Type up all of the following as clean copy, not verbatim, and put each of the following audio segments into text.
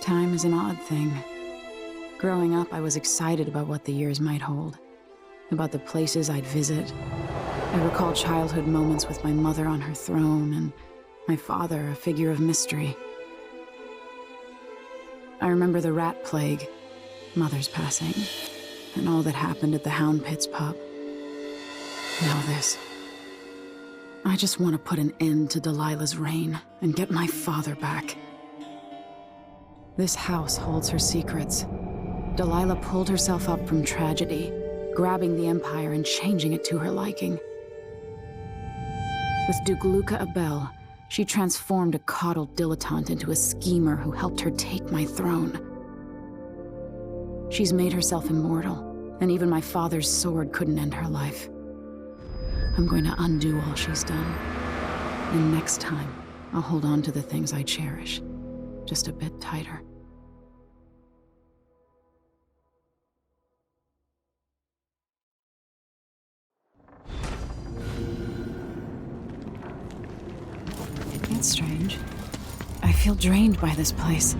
Time is an odd thing. Growing up, I was excited about what the years might hold, about the places I'd visit. I recall childhood moments with my mother on her throne and my father, a figure of mystery. I remember the rat plague, Mother's passing, and all that happened at the Hound Pit's pub. Now this. I just want to put an end to Delilah's reign and get my father back. This house holds her secrets. Delilah pulled herself up from tragedy, grabbing the Empire and changing it to her liking. With Duke Luca Abel, she transformed a coddled dilettante into a schemer who helped her take my throne. She's made herself immortal, and even my father's sword couldn't end her life. I'm going to undo all she's done. And next time, I'll hold on to the things I cherish, just a bit tighter. It's strange. I feel drained by this place.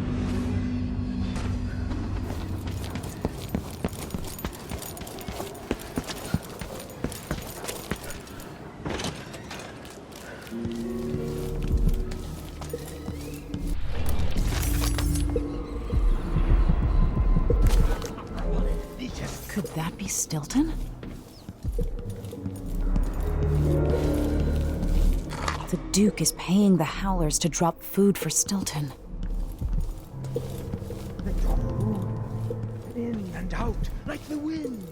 Could that be Stilton? The Duke is paying the Howlers to drop food for Stilton. In and out, like the wind.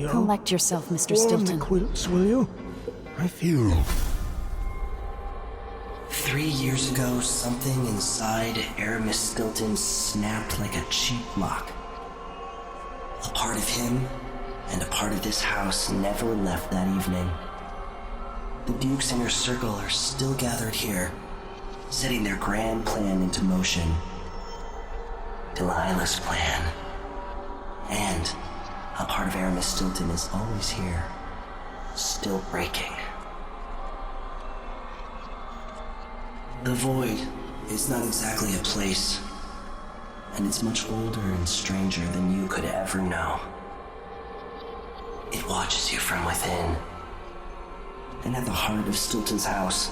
Collect yourself, Mr. Warm Stilton. the quilts, will you? I feel... 3 years ago, something inside Aramis Stilton snapped like a cheap lock. A part of him and a part of this house never left that evening. The Duke's inner circle are still gathered here, setting their grand plan into motion. Delilah's plan. And a part of Aramis Stilton is always here, still breaking. The Void is not exactly a place, and it's much older and stranger than you could ever know. It watches you from within. And at the heart of Stilton's house,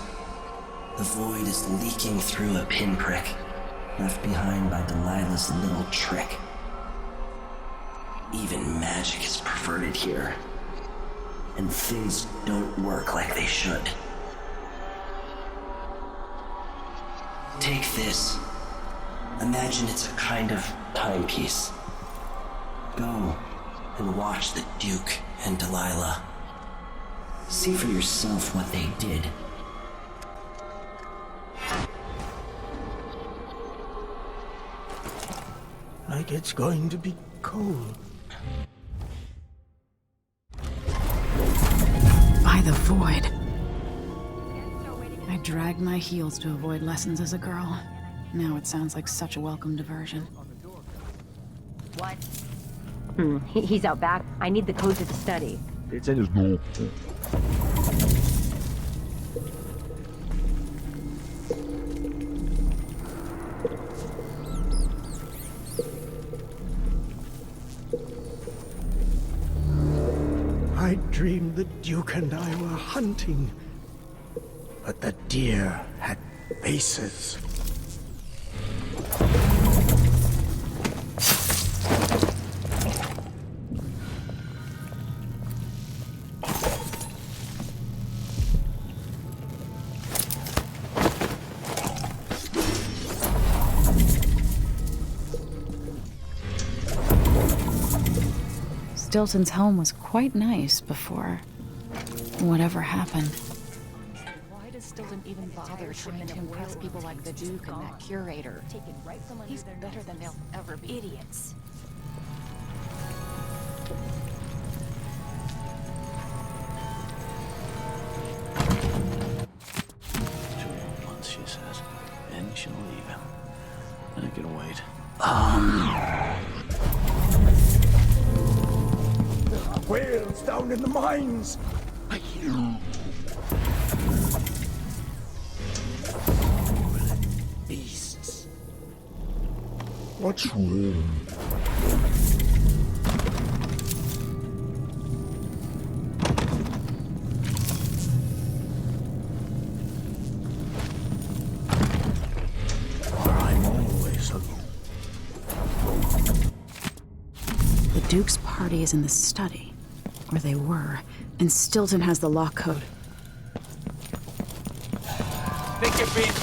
the Void is leaking through a pinprick left behind by Delilah's little trick. Even magic is perverted here, and things don't work like they should. Take this. Imagine it's a kind of timepiece. Go and watch the Duke and Delilah. See for yourself what they did. Like it's going to be cold. By the Void. I dragged my heels to avoid lessons as a girl. Now it sounds like such a welcome diversion. What? He's out back. I need the code to the study. It's in his door. I dreamed the Duke and I were hunting, but the deer had faces. Stilton's home was quite nice before whatever happened. Why does still didn't even bother trying to impress people like the Duke and that curator. He's better than they'll ever be. Idiots. 2 more months, she says. Then she'll leave him. And I can wait. There are whales down in the mines! Beasts. What's wrong? I'm always alone. The Duke's party is in the study, or they were, and Stilton has the lock code. Think you're being...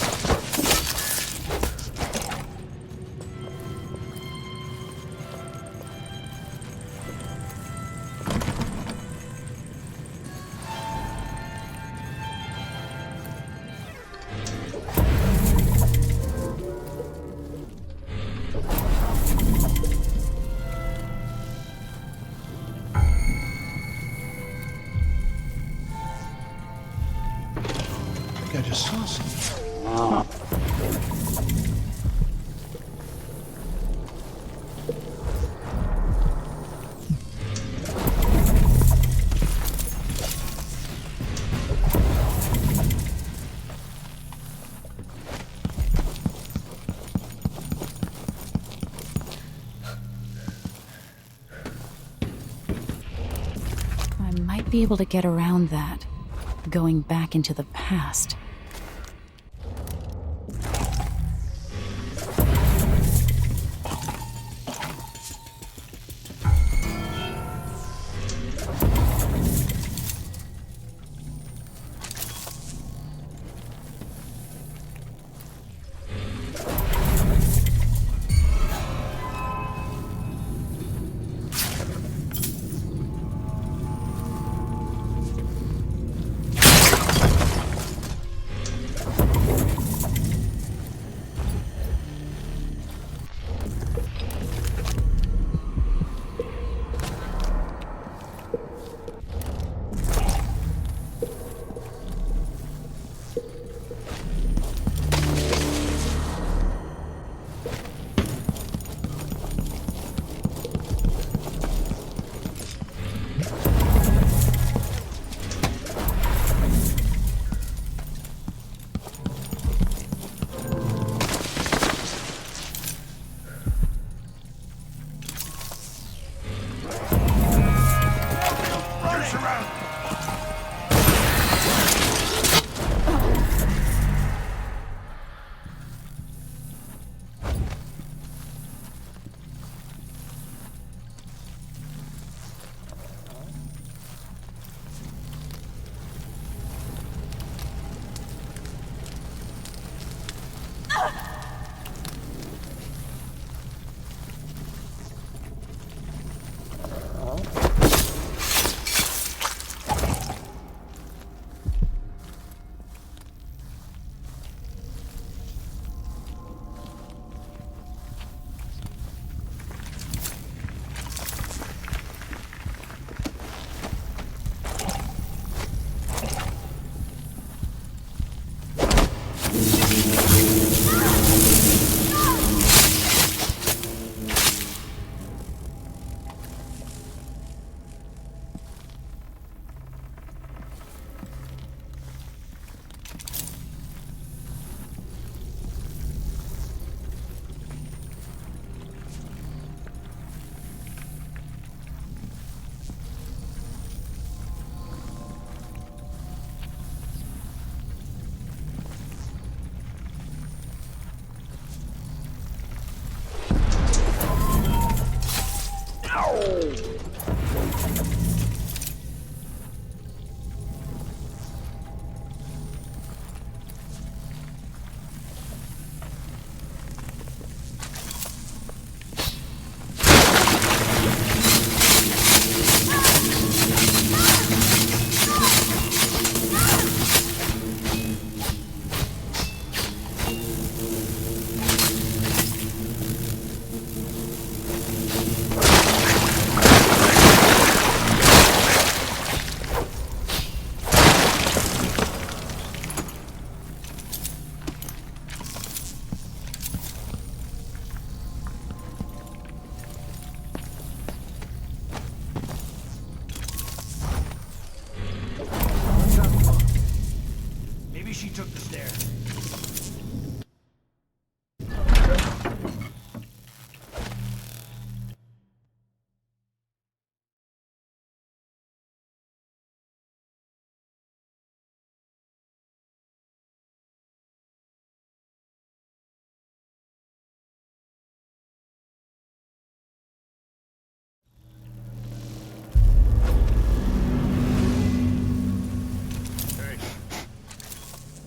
I just saw something. I might be able to get around that, going back into the past. she took the stairs.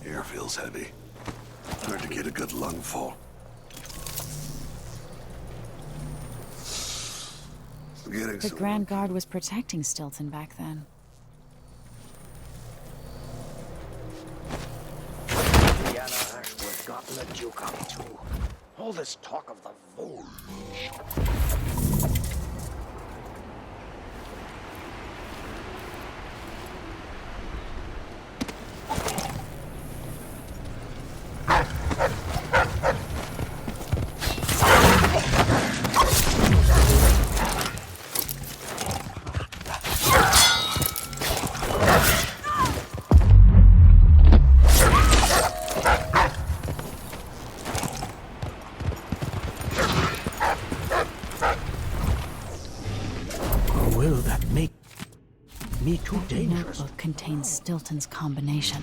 Air feels heavy. Hard to get a good lungful. Getting The some. Grand Guard was protecting Stilton back then. Diana Ashworth gotten the Duke up too. All this talk of the Vole. Or will that make me too The dangerous? notebook contains Stilton's combination.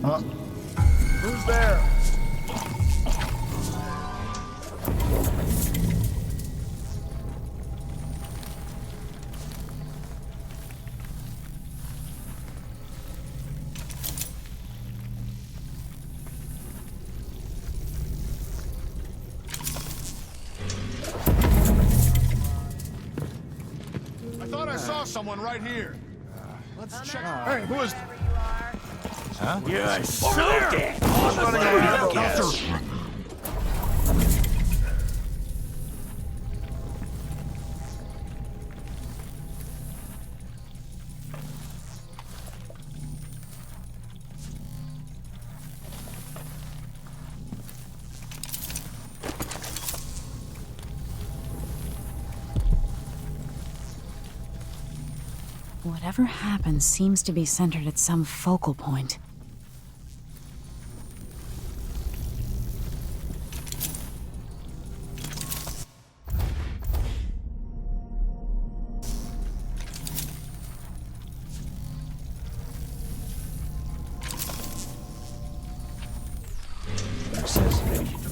Who's there? I thought I saw someone right here. Let's check. Hey, who is? You're so dead. Running around, Counselor. Whatever happens seems to be centered at some focal point. He says,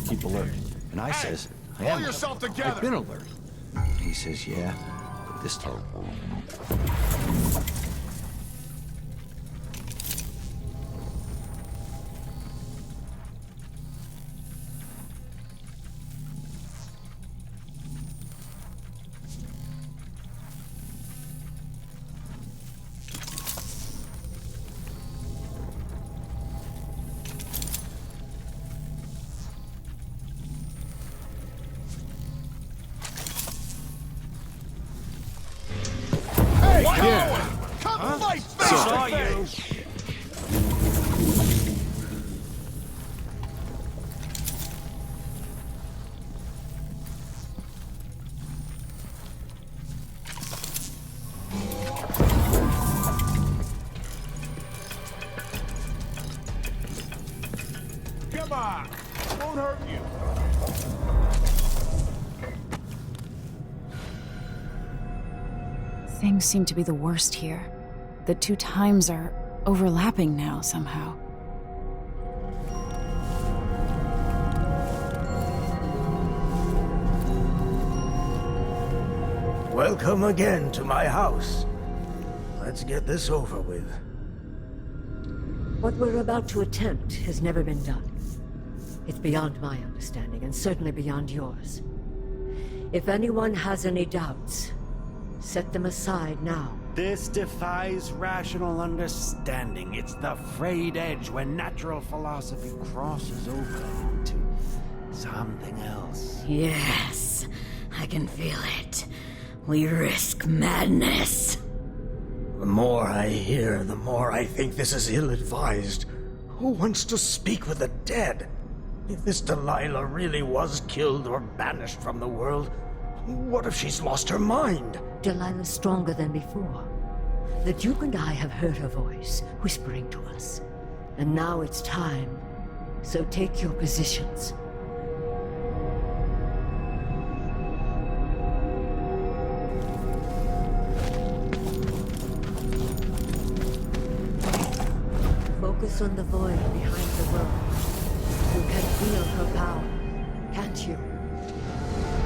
keep alert. And I says, I Pull am yourself alert. together. I've been alert. And he says, yeah, but this time. Hey, come fight face to face. Come on, it won't hurt you. Things seem to be the worst here. The two times are overlapping now somehow. Welcome again to my house. Let's get this over with. What we're about to attempt has never been done. It's beyond my understanding, and certainly beyond yours. If anyone has any doubts, set them aside now. This defies rational understanding. It's the frayed edge when natural philosophy crosses over into something else. Yes, I can feel it. We risk madness. The more I hear, the more I think this is ill-advised. Who wants to speak with the dead? If this Delilah really was killed or banished from the world, what if she's lost her mind? Delilah's stronger than before. The Duke and I have heard her voice, whispering to us. And now it's time. So take your positions. Focus on the void behind the world. You can feel her power, can't you?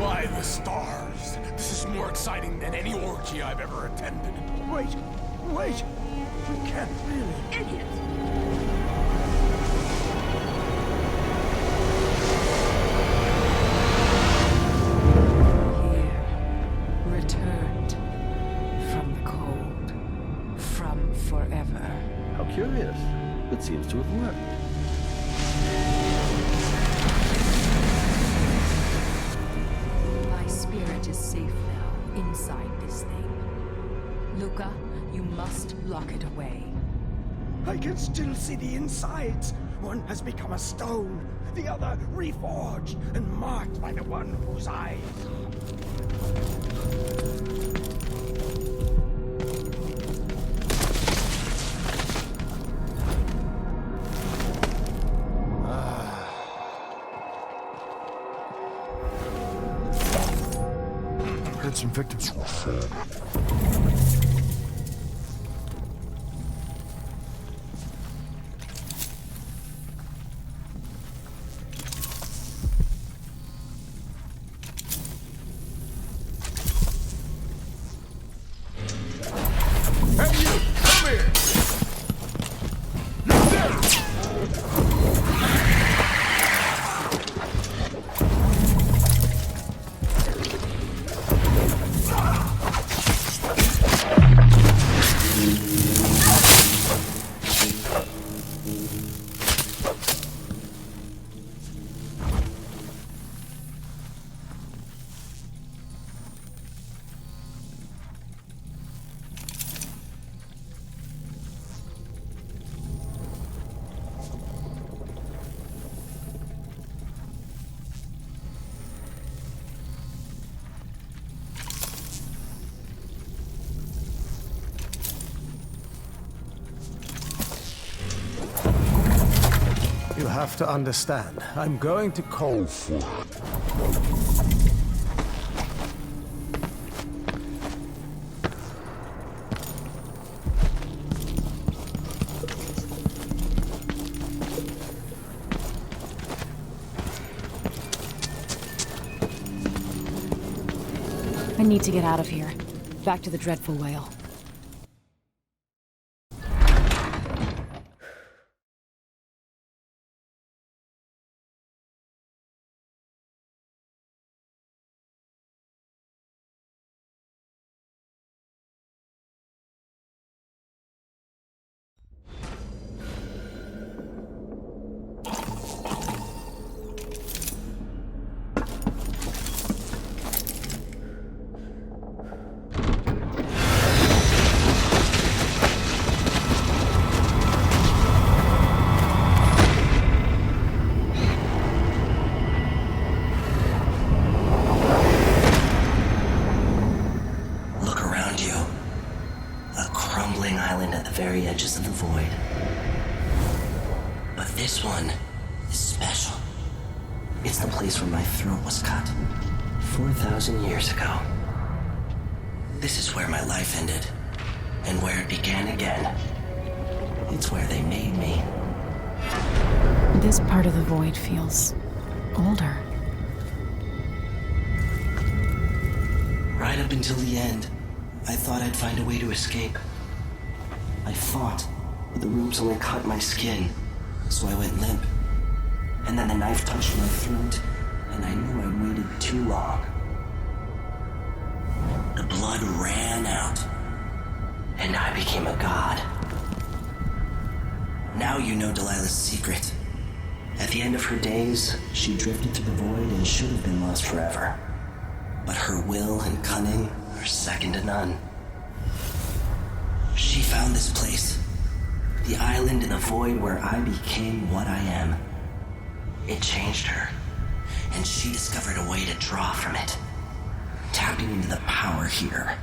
By the stars. This is more exciting than any orgy I've ever attended. Wait! You can't really... Idiot! Here, returned from the cold, from forever. How curious. It seems to have worked. My spirit is safe now, inside this thing. Luca, you must lock it away. I can still see the insides. One has become a stone, the other reforged and marked by the one whose eyes... Heard some victims were falling. Hey, you! Come here! You're there! You have to understand, I'm going to call for it. I need to get out of here. Back to the dreadful whale. very edges of the void. But this one is special. It's the place where my throat was cut 4,000 years ago. This is where my life ended, and where it began again. It's where they made me. This part of the void feels older. Right up until the end, I thought I'd find a way to escape. I fought, but the ropes only cut my skin, so I went limp. And then the knife touched my throat, and I knew I'd waited too long. The blood ran out, and I became a god. Now you know Delilah's secret. At the end of her days, she drifted to the void and should have been lost forever. But her will and cunning are second to none. She found this place, the island in the void where I became what I am. It changed her, and she discovered a way to draw from it, tapping into the power here.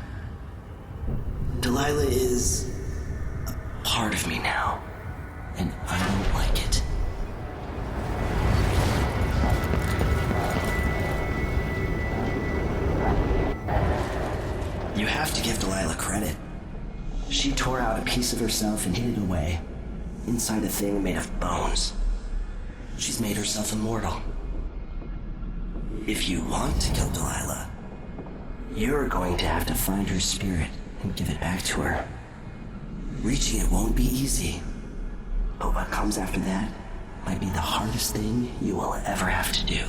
Delilah is a part of me now, and I don't like it. You have to give Delilah credit. She tore out a piece of herself and hid it away, inside a thing made of bones. She's made herself immortal. If you want to kill Delilah, you're going to have to find her spirit and give it back to her. Reaching it won't be easy, but what comes after that might be the hardest thing you will ever have to do.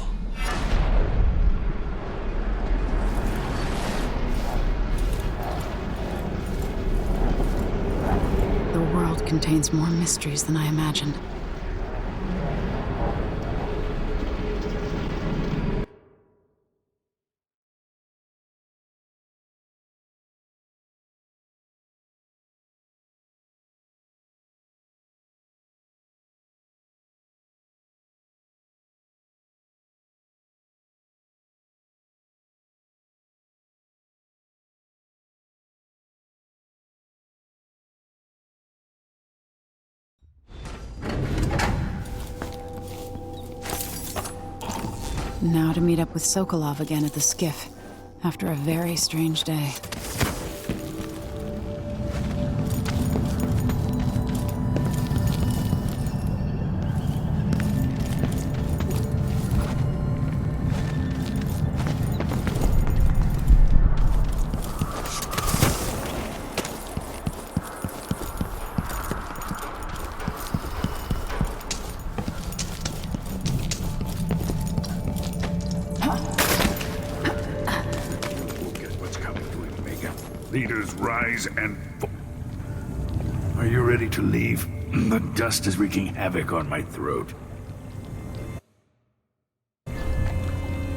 The world contains more mysteries than I imagined. Now to meet up with Sokolov again at the skiff, after a very strange day. Leaders rise and fall. Are you ready to leave? The dust is wreaking havoc on my throat.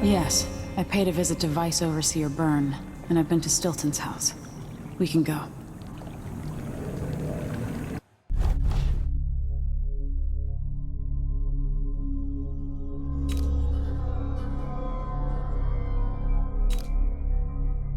Yes, I paid a visit to Vice Overseer Byrne, and I've been to Stilton's house. We can go.